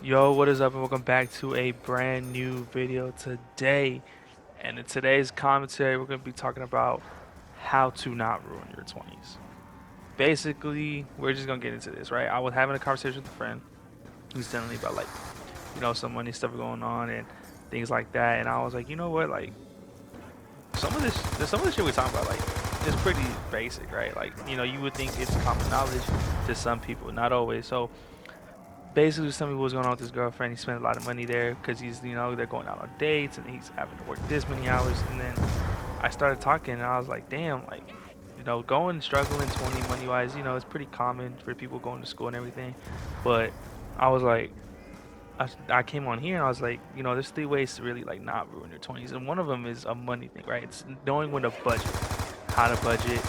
Yo, what is up, and welcome back to a brand new video today. And in today's commentary, we're going to be talking about how to not ruin your 20s. Basically, we're just going to get into this, right? I was having a conversation with a friend who's telling me about, like, some money stuff going on and things like that. And I was like, you know what? Like, some of the shit we talking about, like, is pretty basic, right? Like, you would think it's common knowledge to some people, not always. So, basically just tell me what was going on with his girlfriend. He spent a lot of money there because they're going out on dates and he's having to work this many hours. And then I started talking and I was like, damn, like, going struggling 20 money wise, it's pretty common for people going to school and everything. But I was like, I came on here and I was like, there's three ways to really like not ruin your 20s. And one of them is a money thing, right? It's knowing when to budget, how to budget,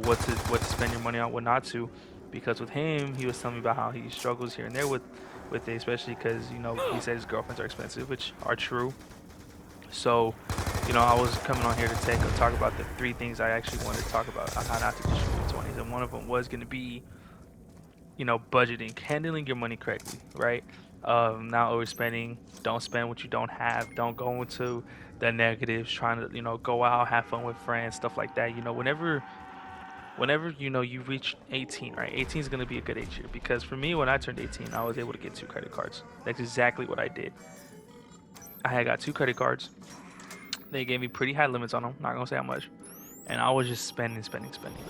what to spend your money on, what not to. Because with him, he was telling me about how he struggles here and there with it, especially because he said his girlfriends are expensive, which are true. So, I was coming on here to talk about the three things I actually wanted to talk about on how not to destroy your 20s, and one of them was going to be budgeting, handling your money correctly, right? Not overspending. Don't spend what you don't have. Don't go into the negatives. Trying to go out, have fun with friends, stuff like that. Whenever you reach 18, right? 18 is going to be a good age here because for me when I turned 18 I was able to get two credit cards. That's exactly what I did. I had got two credit cards. They gave me pretty high limits on them, not gonna say how much, and I was just spending,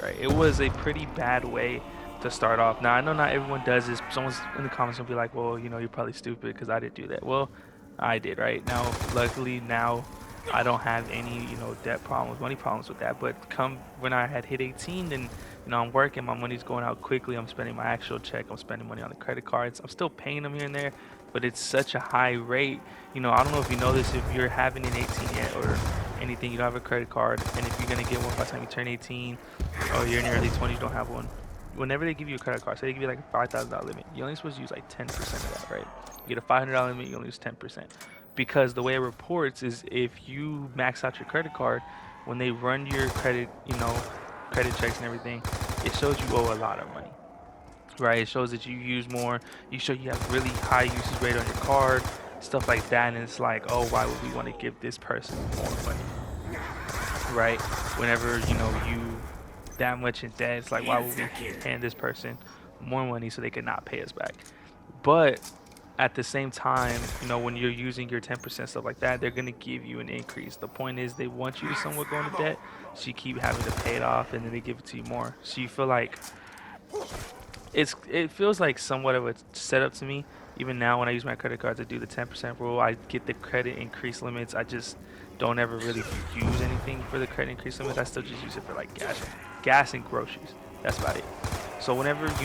right? It was a pretty bad way to start off. Now I know not everyone does this. Someone's in the comments will be like, well, you're probably stupid because I didn't do that. Well, I did, right? Now luckily now I don't have any debt problems, money problems with that. But come when I had hit 18, then I'm working, my money's going out quickly. I'm spending my actual check. I'm spending money on the credit cards. I'm still paying them here and there, but it's such a high rate. I don't know if you know this, if you're having an 18 yet or anything, you don't have a credit card, and if you're gonna get one by the time you turn 18 or you're in your early 20s, you don't have one. Whenever they give you a credit card, say they give you like a $5,000 limit, you're only supposed to use like 10% of that, right? You get a $500 limit, you only use 10%. Because the way it reports is if you max out your credit card, when they run your credit checks and everything, it shows you owe a lot of money, right? It shows that you use more. You show you have really high usage rate on your card, stuff like that. And it's like, oh, why would we want to give this person more money, right? Whenever you that much in debt, it's like, why would we hand this person more money so they could not pay us back? But at the same time, when you're using your 10% stuff like that, they're gonna give you an increase. The point is they want you to somewhat go into debt, so you keep having to pay it off, and then they give it to you more. So you feel like it feels like somewhat of a setup to me. Even now, when I use my credit card to do the 10% rule, I get the credit increase limits. I just don't ever really use anything for the credit increase limits. I still just use it for like gas and groceries. That's about it. So whenever when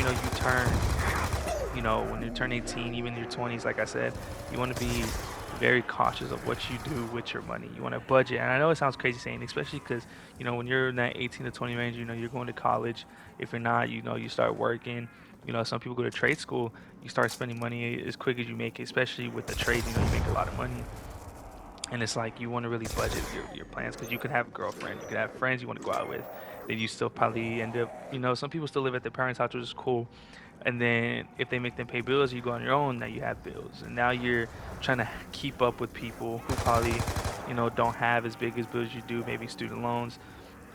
you turn 18, even your 20s, like I said, you want to be very cautious of what you do with your money. You want to budget. And I know it sounds crazy saying, especially because, when you're in that 18 to 20 range, you're going to college. If you're not, you start working. Some people go to trade school. You start spending money as quick as you make it, especially with the trade, you make a lot of money. And it's like you want to really budget your plans because you could have a girlfriend, you could have friends you want to go out with. Then you still probably end up, some people still live at their parents' house, which is cool. And then if they make them pay bills, you go on your own. Now you have bills, and now you're trying to keep up with people who probably, don't have as big as bills you do, maybe student loans,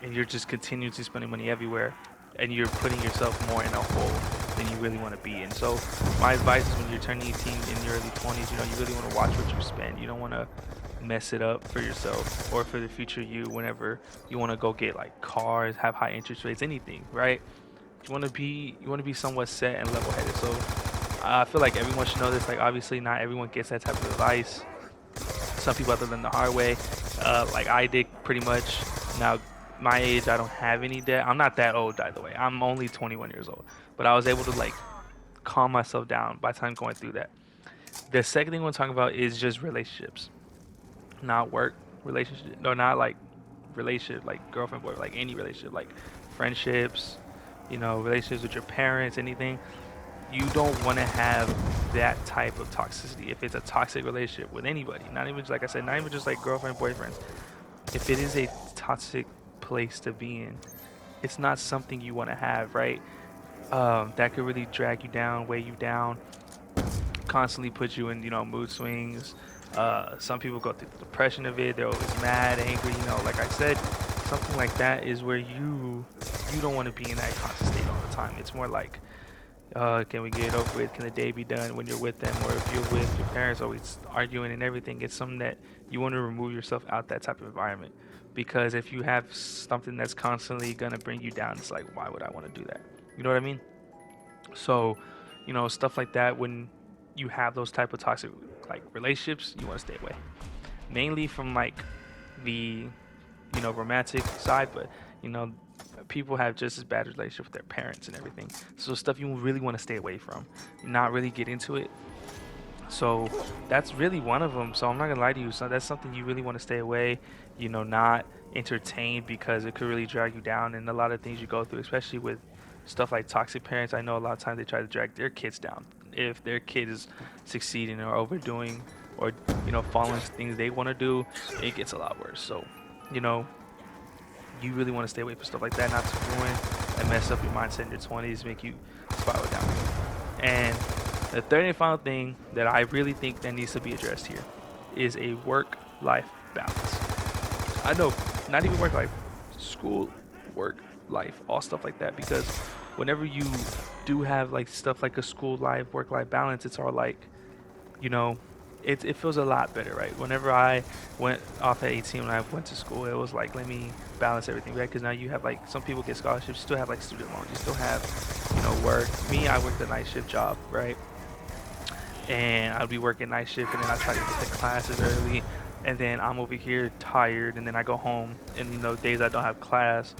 and you're just continuously spending money everywhere, and you're putting yourself more in a hole than you really want to be in. So my advice is when you're turning 18 in your early 20s, you really want to watch what you spend. You don't want to mess it up for yourself or for the future you whenever you want to go get like cars, have high interest rates, anything, right? You want to be somewhat set and level headed. So I feel like everyone should know this. Like obviously not everyone gets that type of advice. Some people have to learn the hard way, like I did pretty much. Now my age, I don't have any debt. I'm not that old, by the way. I'm only 21 years old, but I was able to like calm myself down by the time going through that. The second thing we're talking about is just relationships, not work relationship, no, not like relationship, like girlfriend, boy, like any relationship, like friendships, relationships with your parents, anything. You don't want to have that type of toxicity. If it's a toxic relationship with anybody, not even like I said, not even just like girlfriend, boyfriends. If it is a toxic place to be in, it's not something you want to have, right? That could really drag you down, weigh you down, constantly put you in, mood swings. Some people go through the depression of it. They're always mad, angry. Like I said, something like that is where you don't want to be in that constant state all the time. It's more like, can we get it over with? Can the day be done when you're with them, or if you're with your parents, always arguing and everything? It's something that you want to remove yourself out that type of environment, because if you have something that's constantly gonna bring you down, it's like, why would I want to do that? You know what I mean? So, stuff like that, when you have those type of toxic like relationships, you want to stay away. Mainly from like the romantic side, but you know people have just as bad relationship with their parents and everything. So stuff you really want to stay away from, not really get into it. So that's really one of them. So I'm not gonna lie to you. So that's something you really want to stay away. Not entertain, because it could really drag you down. And a lot of things you go through, especially with stuff like toxic parents. I know a lot of times they try to drag their kids down. If their kid is succeeding or overdoing, or following things they want to do, it gets a lot worse. So you know you really want to stay away from stuff like that, not to ruin and mess up your mindset in your 20s, make you spiral down. And the third and final thing that I really think that needs to be addressed here is a work-life balance. I know, not even work life, school, work life, all stuff like that. Because whenever you do have like stuff like a school life, work life balance, it's all like, you know, it feels a lot better, right? Whenever I went off at 18 when I went to school, it was like, let me balance everything, right? Because now you have like, some people get scholarships, you still have like student loans, you still have, work. Me, I worked a night shift job, right? And I'd be working night shift, and then I try to get to classes early, and then I'm over here tired, and then I go home, and days I don't have class,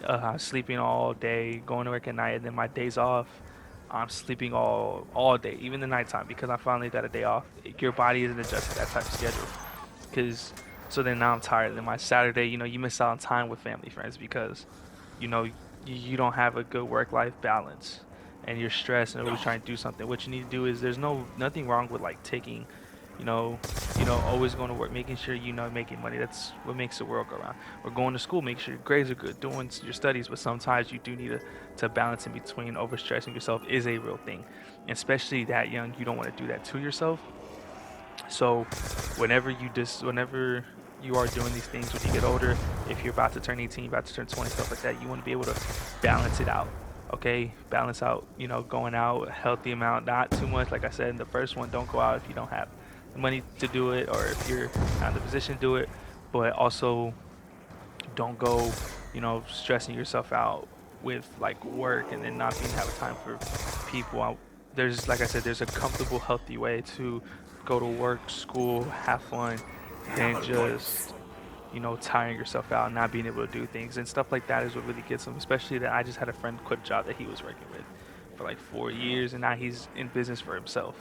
I'm sleeping all day, going to work at night, and then my days off, I'm sleeping all day, even the nighttime, because I finally got a day off. Your body isn't adjusted to that type of schedule, because so then now I'm tired, and then my Saturday, you miss out on time with family friends, because you know you don't have a good work-life balance, and you're stressed and really trying to do something. What you need to do is, there's nothing wrong with like taking, you know always going to work, making sure making money. That's what makes the world go around. Or going to school, make sure your grades are good, doing your studies. But sometimes you do need to balance in between. Overstressing yourself is a real thing, and especially that young, you don't want to do that to yourself. So whenever you are doing these things when you get older, if you're about to turn 18, about to turn 20, stuff like that, you want to be able to balance it out. Okay, balance out, going out a healthy amount, not too much. Like I said in the first one, don't go out if you don't have the money to do it, or if you're not in the position to do it. But also, don't go, stressing yourself out with like work, and then not being having time for people. There's, like I said, there's a comfortable, healthy way to go to work, school, have fun, than just tiring yourself out and not being able to do things. And stuff like that is what really gets them. Especially that I just had a friend quit a job that he was working with for like 4 years, and now he's in business for himself.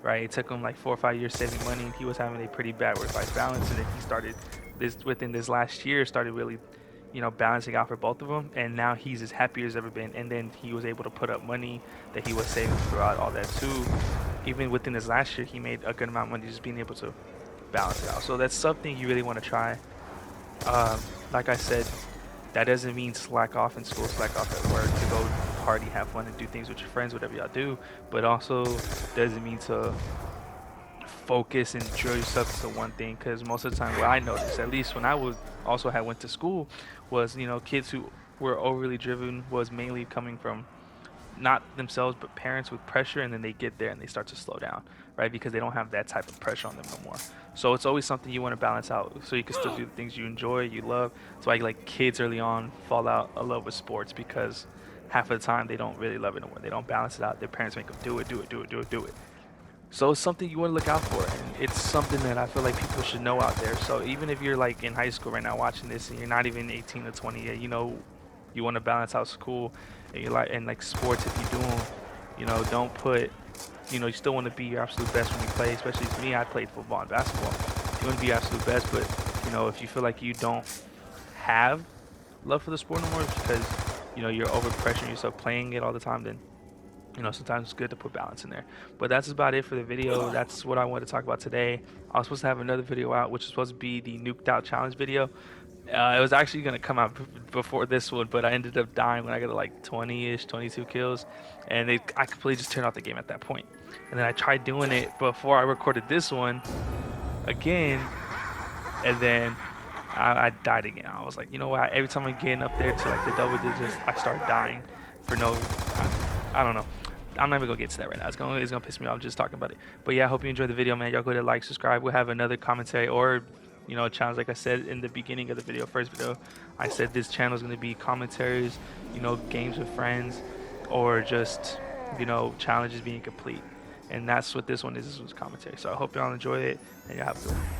Right? It took him like 4 or 5 years saving money, and he was having a pretty bad work-life balance. And then he started this within this last year, started really balancing out for both of them, and now he's as happy as ever been. And then he was able to put up money that he was saving throughout all that too. Even within this last year, he made a good amount of money just being able to balance it out. So that's something you really want to try. Like I said, that doesn't mean slack off in school, slack off at work, to go party, have fun, and do things with your friends, whatever y'all do. But also doesn't mean to focus and drill yourself to one thing. Because most of the time, what I noticed, at least when I was also had went to school, was kids who were overly driven was mainly coming from not themselves but parents with pressure, and then they get there and they start to slow down, right? Because they don't have that type of pressure on them no more. So it's always something you want to balance out, so you can still do the things you enjoy, you love. That's why like kids early on fall out of love with sports, because half of the time they don't really love it anymore. They don't balance it out. Their parents make them do it, do it, do it, do it, do it. So it's something you want to look out for, and it's something that I feel like people should know out there. So even if you're like in high school right now watching this, and you're not even 18 or 20 yet, you want to balance out school, and you like, and like sports, if you do them, don't put, you still want to be your absolute best when you play. Especially for me, I played football and basketball. You want to be your absolute best, but if you feel like you don't have love for the sport no more, it's because you're over pressuring yourself playing it all the time, then sometimes it's good to put balance in there. But that's about it for the video. That's what I wanted to talk about today. I was supposed to have another video out, which is supposed to be the nuked out challenge video. It was actually going to come out before this one, but I ended up dying when I got like 20-ish, 22 kills, and I completely just turned off the game at that point. And then I tried doing it before I recorded this one again, and then I died again. I was like, you know what? Every time I'm getting up there to like the double digits, I start dying for no. I don't know. I'm not even gonna get to that right now. It's gonna piss me off just talking about it. But yeah, I hope you enjoyed the video, man. Y'all go to like, subscribe. We'll have another commentary or challenge. Like I said in the beginning of the video, first video, I said this channel is gonna be commentaries, games with friends, or just challenges being complete. And that's what this one is. This was commentary. So I hope y'all enjoy it, and y'all have a good one.